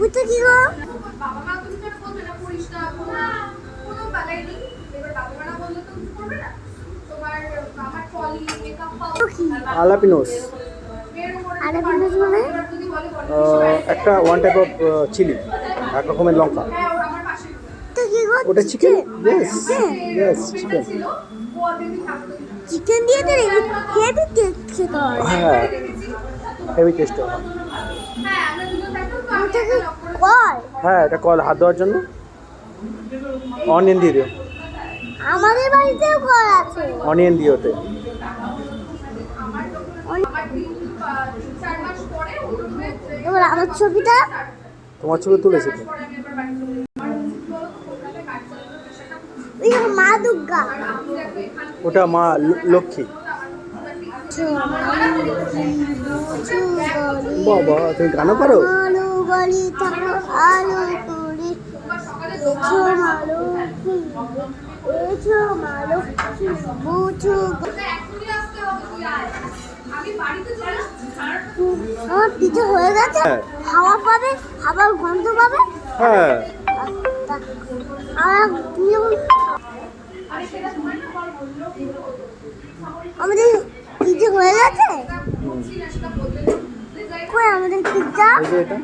ওইটা কি গো? বাবা মা তুমি কেন বলবে না করিস না, কোনো বালাই নেই। এবার বাবা মা না বললে তো কিছু করবে না। তোমার আমার ট্রলি মেকআপ পাউডার আলাপিনোস আলাপিনোস মানে একটা ওয়ান টাইপ অফ চিলি, এক রকমের লঙ্কা। আমার পাশে ওটা কি গো? ওটা চিকেন? Yes yes chicken. ছিল ও বেবি থাকতো। চিকেন দিয়ে তো হেভি টেস্ট খেতে হয়। হ্যাঁ হেভি টেস্ট হয়। হ্যাঁ আমরা দুজন থাকতাম তো আমি ওটা কি একটা লক করে কল? হ্যাঁ এটা কল হাত দেওয়ার জন্য। অনিয়ন দিয়ে দিও, আমাদের বাড়িতেও কল আছে। অনিয়ন দিয়ে ওতে। আমার 3-4 মাস পরে ওর রুমে এবার আমার ছবিটা তোমার ছবি তুলেছি তো। পরে আমি এবার বাড়ি চলে যাই। আমার কলকাতায় কাজ চলতো সেটা ওই যে মা দুর্গা। আমি দেখো এখানে ওটা মা লক্ষ্মী। বাবা তুমি গানও পারো? আলু গলি থাকো আলু পুরি এছো মালু এছো মালু বুঝু এখনই আসতে হবে, তুই আয়। আমি বাড়িতে চলে আসছি আমার পিঠে হয়ে গেছে। হ্যাঁ। হাওয়া পাবে, হাওয়ার গন্ধ পাবে। হ্যাঁ আর তুমি যখন আমাদের পিঠে হয়ে গেছে। কই আমাদের পিজ্জা? এই যে এটা